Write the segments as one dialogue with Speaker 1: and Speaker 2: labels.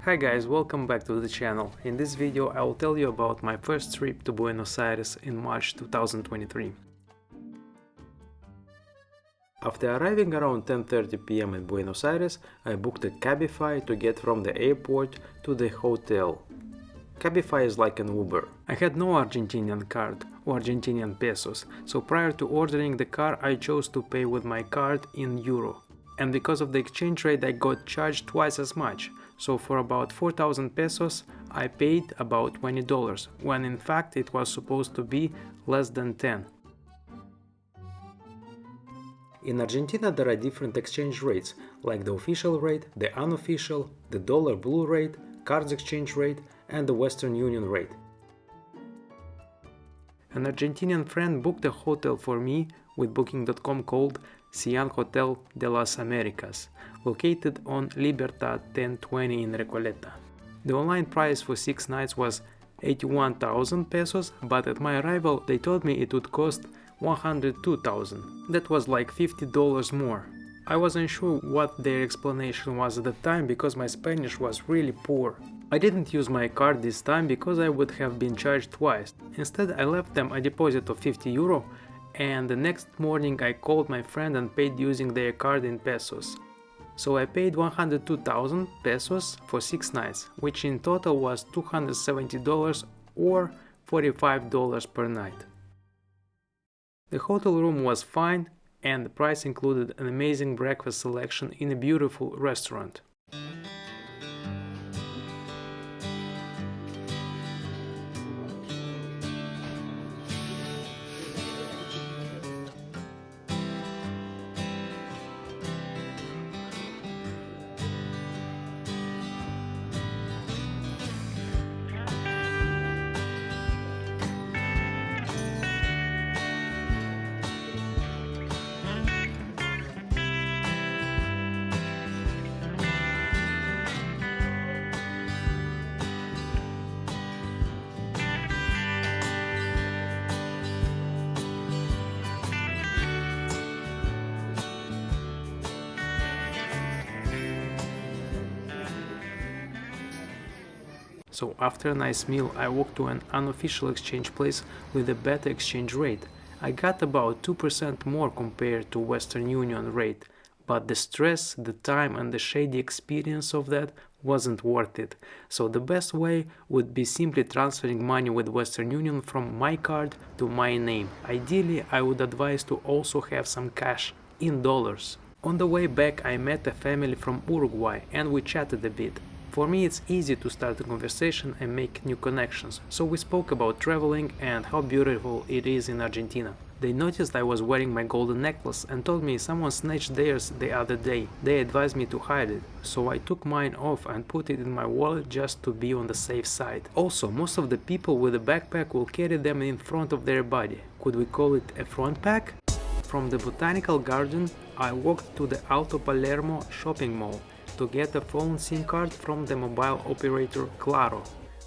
Speaker 1: Hi guys, welcome back to the channel. In this video I will tell you about my first trip to Buenos Aires in March 2023. After arriving around 10:30 p.m. in Buenos Aires, I booked a Cabify to get from the airport to the hotel. Cabify is like an Uber. I had no Argentinian card or Argentinian pesos, so prior to ordering the car I chose to pay with my card in euro. And because of the exchange rate I got charged twice as much, so for about 4,000 pesos I paid about $20, when in fact it was supposed to be less than 10. In Argentina there are different exchange rates, like the official rate, the unofficial, the dollar blue rate, cards exchange rate and the Western Union rate. An Argentinian friend booked a hotel for me with Booking.com called Cian Hotel de las Americas, located on Libertad 1020 in Recoleta. The online price for 6 nights was 81,000 pesos, but at my arrival they told me it would cost 102,000. That was like $50 more. I wasn't sure what their explanation was at the time because my Spanish was really poor. I didn't use my card this time because I would have been charged twice. Instead I left them a deposit of 50 euro, and the next morning I called my friend and paid using their card in pesos. So I paid 102,000 pesos for 6 nights, which in total was $270 or $45 per night. The hotel room was fine and the price included an amazing breakfast selection in a beautiful restaurant. So after a nice meal I walked to an unofficial exchange place with a better exchange rate. I got about 2% more compared to Western Union rate, but the stress, the time and the shady experience of that wasn't worth it. So the best way would be simply transferring money with Western Union from my card to my name. Ideally I would advise to also have some cash in dollars. On the way back I met a family from Uruguay and we chatted a bit. For me it's easy to start a conversation and make new connections, so we spoke about traveling and how beautiful it is in Argentina. They noticed I was wearing my golden necklace and told me someone snatched theirs the other day. They advised me to hide it, so I took mine off and put it in my wallet just to be on the safe side. Also, most of the people with a backpack will carry them in front of their body. Could we call it a front pack? From the Botanical Garden, I walked to the Alto Palermo shopping mall to get a phone SIM card from the mobile operator Claro.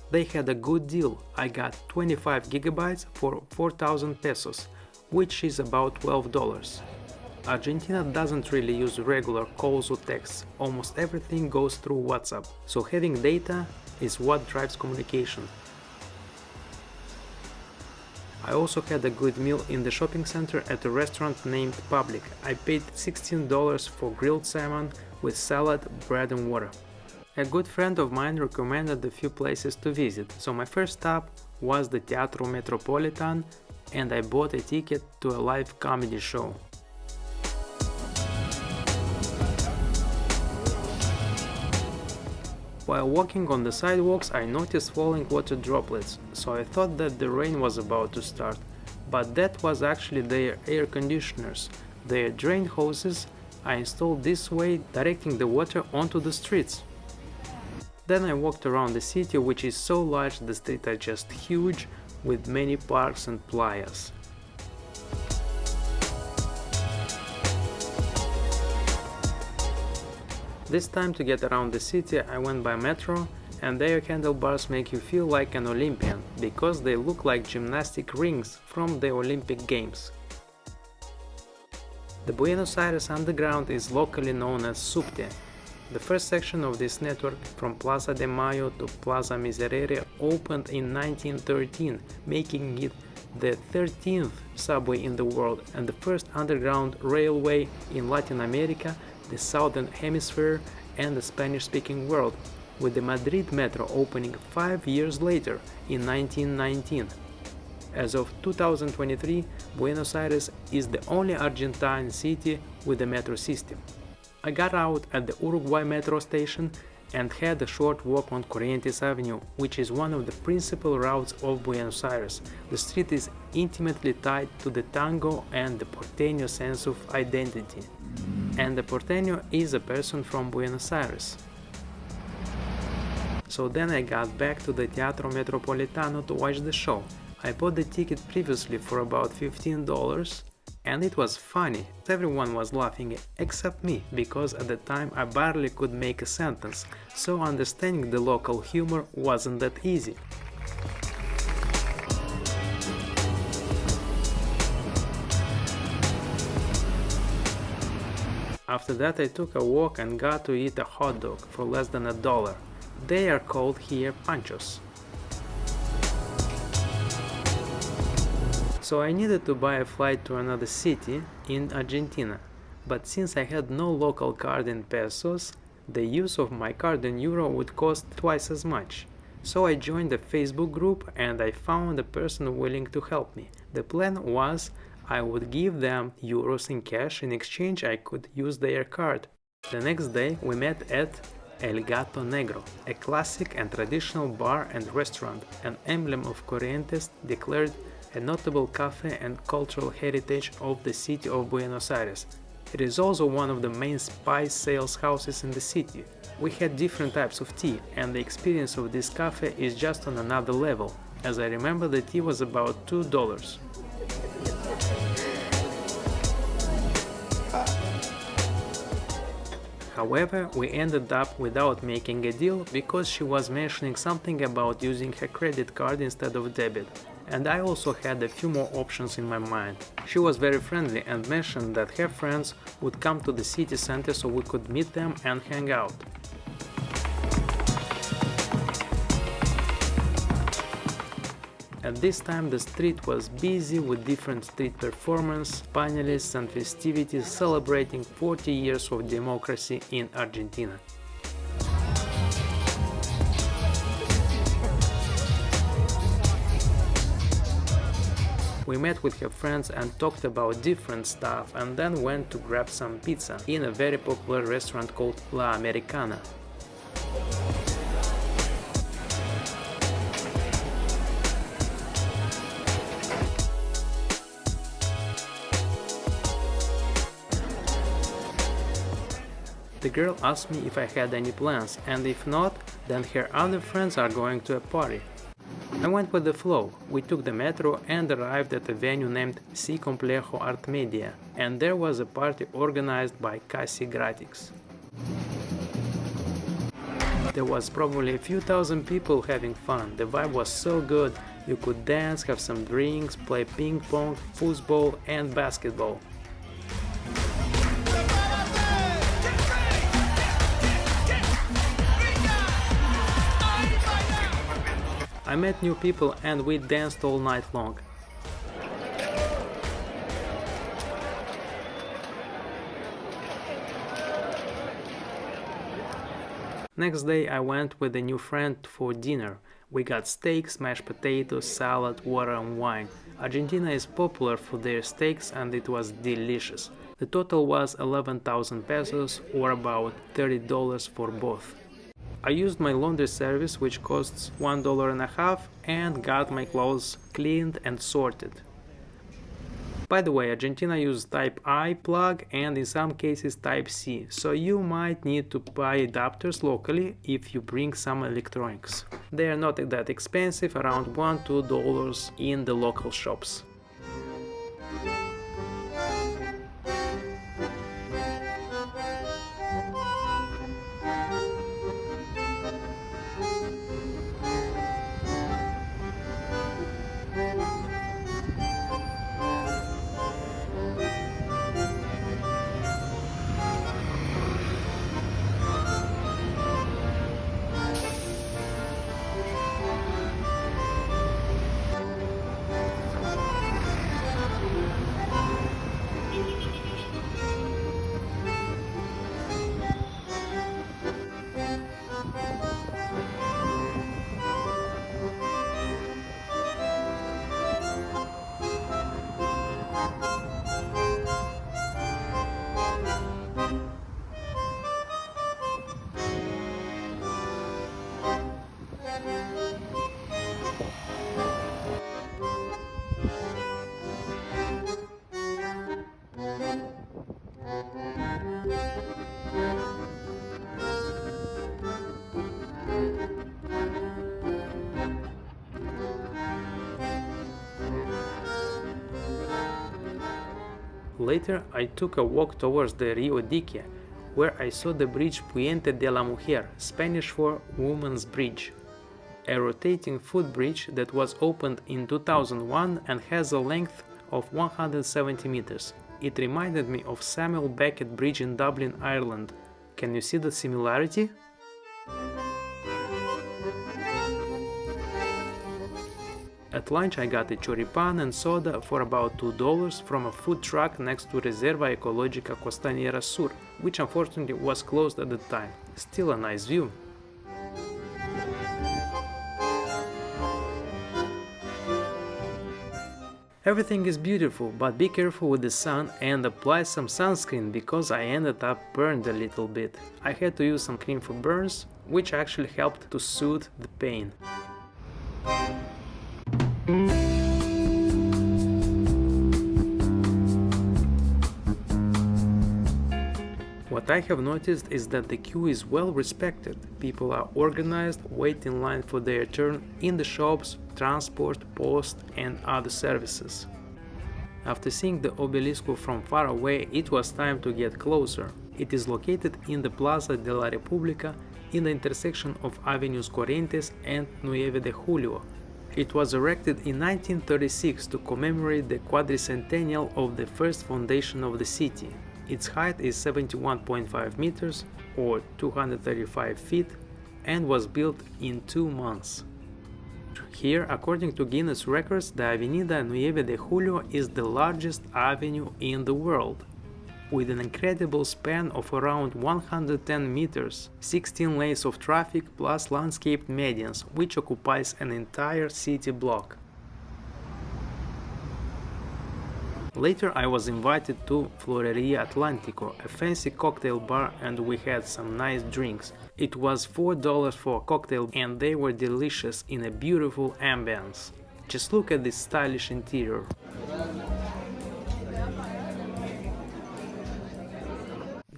Speaker 1: They had a good deal. I got 25 gigabytes for 4,000 pesos, which is about $12. Argentina doesn't really use regular calls or texts, almost everything goes through WhatsApp, so having data is what drives communication. I also had a good meal in the shopping center at a restaurant named Public. I paid $16 for grilled salmon with salad, bread and water. A good friend of mine recommended a few places to visit, so my first stop was the Teatro Metropolitan and I bought a ticket to a live comedy show. While walking on the sidewalks I noticed falling water droplets, so I thought that the rain was about to start, but that was actually their air conditioners. Their drain hoses I installed this way, directing the water onto the streets. Then I walked around the city, which is so large the streets are just huge, with many parks and playas. This time to get around the city I went by metro, and their handlebars make you feel like an Olympian, because they look like gymnastic rings from the Olympic Games. The Buenos Aires Underground is locally known as Subte, The first section of this network, from Plaza de Mayo to Plaza Miserere, opened in 1913, making it the 13th subway in the world and the first underground railway in Latin America, the Southern Hemisphere, and the Spanish-speaking world, with the Madrid Metro opening 5 years later in 1919. As of 2023, Buenos Aires is the only Argentine city with a metro system. I got out at the Uruguay metro station and had a short walk on Corrientes Avenue, which is one of the principal routes of Buenos Aires. The street is intimately tied to the tango and the porteño sense of identity. And the porteño is a person from Buenos Aires. So then I got back to the Teatro Metropolitano to watch the show. I bought the ticket previously for about $15, and it was funny. Everyone was laughing except me, because at the time I barely could make a sentence, so understanding the local humor wasn't that easy. After that I took a walk and got to eat a hot dog for less than $1. They are called here panchos. So I needed to buy a flight to another city in Argentina, but since I had no local card in pesos, the use of my card in euro would cost twice as much. So I joined a Facebook group and I found a person willing to help me. The plan was I would give them euros in cash, in exchange I could use their card. The next day we met at El Gato Negro, a classic and traditional bar and restaurant, an emblem of Corrientes, declared a notable cafe and cultural heritage of the city of Buenos Aires. It is also one of the main spice sales houses in the city. We had different types of tea, and the experience of this cafe is just on another level. As I remember, the tea was about $2. However, we ended up without making a deal because she was mentioning something about using her credit card instead of debit, and I also had a few more options in my mind. She was very friendly and mentioned that her friends would come to the city center so we could meet them and hang out. At this time the street was busy with different street performance, panelists and festivities celebrating 40 years of democracy in Argentina. We met with her friends and talked about different stuff, and then went to grab some pizza in a very popular restaurant called La Americana. The girl asked me if I had any plans, and if not, then her other friends are going to a party. I went with the flow. We took the metro and arrived at a venue named Si Complejo Art Media, and there was a party organized by Casi Gratis. There was probably a few thousand people having fun. The vibe was so good, you could dance, have some drinks, play ping pong, foosball and basketball. I met new people and we danced all night long. Next day I went with a new friend for dinner. We got steaks, mashed potatoes, salad, water and wine. Argentina is popular for their steaks and it was delicious. The total was 11,000 pesos or about $30 for both. I used my laundry service, which costs $1.50, and got my clothes cleaned and sorted. By the way, Argentina uses Type I plug and in some cases Type C, so you might need to buy adapters locally if you bring some electronics. They are not that expensive, around $1–2 in the local shops. Later, I took a walk towards the Rio Dique, where I saw the bridge Puente de la Mujer, Spanish for Woman's Bridge, a rotating footbridge that was opened in 2001 and has a length of 170 meters. It reminded me of Samuel Beckett Bridge in Dublin, Ireland. Can you see the similarity? At lunch I got a choripan and soda for about $2 from a food truck next to Reserva Ecologica Costanera Sur, which unfortunately was closed at the time. Still a nice view. Everything is beautiful, but be careful with the sun and apply some sunscreen because I ended up burned a little bit. I had to use some cream for burns, which actually helped to soothe the pain. What I have noticed is that the queue is well respected. People are organized, wait in line for their turn in the shops, transport, post and other services. After seeing the obelisco from far away, it was time to get closer. It is located in the Plaza de la República in the intersection of Avenues Corrientes and 9 de Julio. It was erected in 1936 to commemorate the quadricentennial of the first foundation of the city. Its height is 71.5 meters or 235 feet and was built in 2 months. Here, according to Guinness Records, the Avenida 9 de Julio is the largest avenue in the world, with an incredible span of around 110 meters, 16 lanes of traffic plus landscaped medians, which occupies an entire city block. Later I was invited to Floreria Atlántico, a fancy cocktail bar, and we had some nice drinks. It was $4 for a cocktail and they were delicious in a beautiful ambience. Just look at this stylish interior.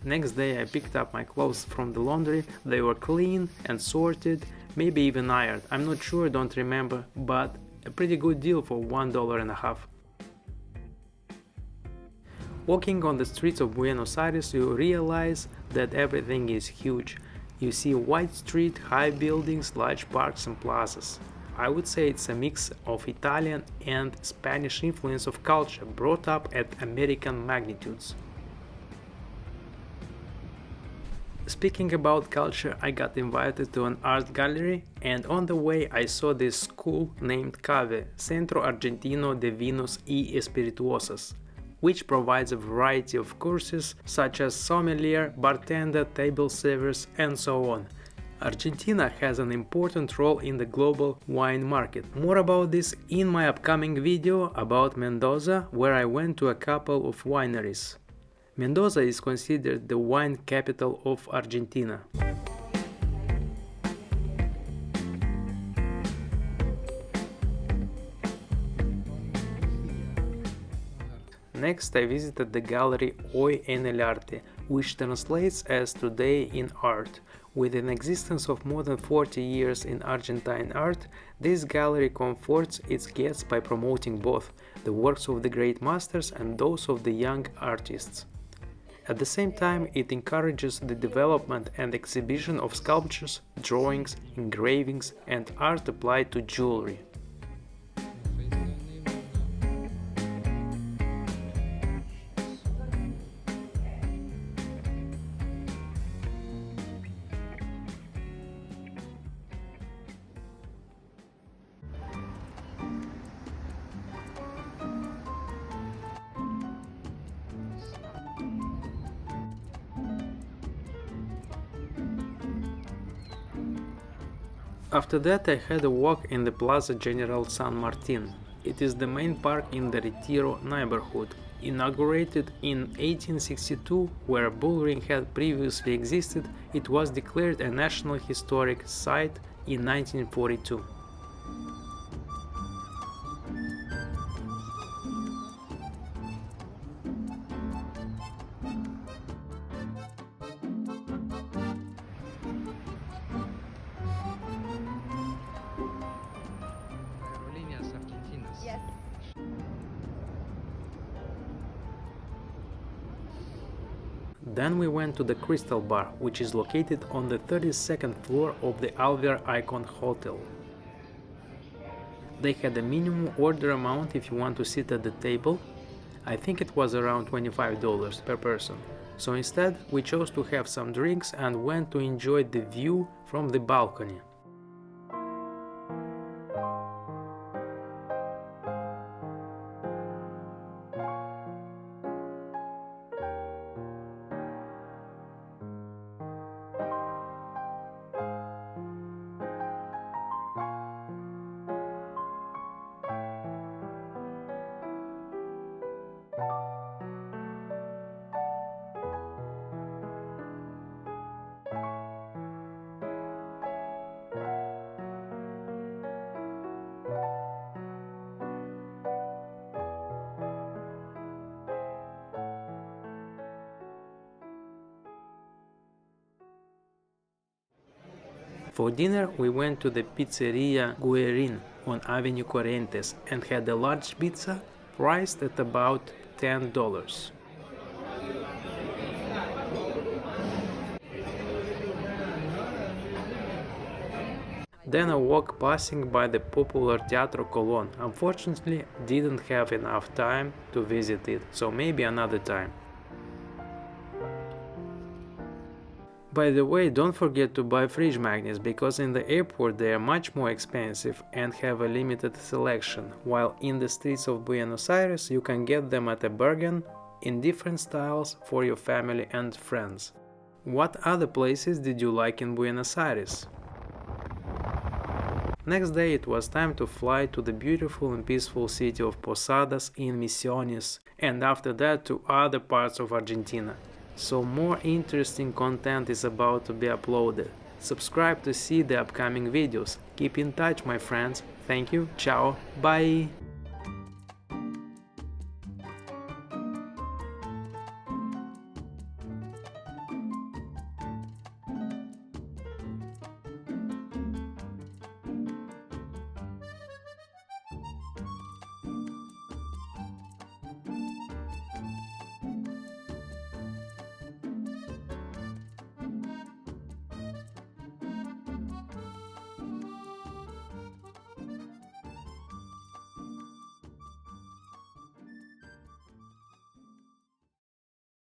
Speaker 1: Next day I picked up my clothes from the laundry. They were clean and sorted, maybe even ironed. I'm not sure, don't remember, but a pretty good deal for $1.50. Walking on the streets of Buenos Aires, you realize that everything is huge. You see wide street, high buildings, large parks and plazas. I would say it's a mix of Italian and Spanish influence of culture brought up at American magnitudes. Speaking about culture, I got invited to an art gallery, and on the way I saw this school named CAVE, Centro Argentino de Vinos y Espirituosos, which provides a variety of courses such as sommelier, bartender, table servers, and so on. Argentina has an important role in the global wine market. More about this in my upcoming video about Mendoza, where I went to a couple of wineries. Mendoza is considered the wine capital of Argentina. Next, I visited the gallery Hoy en el Arte, which translates as Today in Art. With an existence of more than 40 years in Argentine art, this gallery comforts its guests by promoting both the works of the great masters and those of the young artists. At the same time, it encourages the development and exhibition of sculptures, drawings, engravings, and art applied to jewelry. After that I had a walk in the Plaza General San Martin. It is the main park in the Retiro neighborhood. Inaugurated in 1862, where a bull ring had previously existed, it was declared a National Historic Site in 1942. Then we went to the Crystal Bar, which is located on the 32nd floor of the Alvear Icon Hotel. They had a minimum order amount if you want to sit at the table. I think it was around $25 per person. So instead, we chose to have some drinks and went to enjoy the view from the balcony. For dinner, we went to the Pizzeria Guerin on Avenue Corrientes and had a large pizza priced at about $10. Then a walk passing by the popular Teatro Colón. Unfortunately, didn't have enough time to visit it, so maybe another time. By the way, don't forget to buy fridge magnets, because in the airport they are much more expensive and have a limited selection, while in the streets of Buenos Aires you can get them at a bargain in different styles for your family and friends. What other places did you like in Buenos Aires? Next day it was time to fly to the beautiful and peaceful city of Posadas in Misiones, and after that to other parts of Argentina. So more interesting content is about to be uploaded. Subscribe to see the upcoming videos. Keep in touch, my friends. Thank you. Ciao. Bye.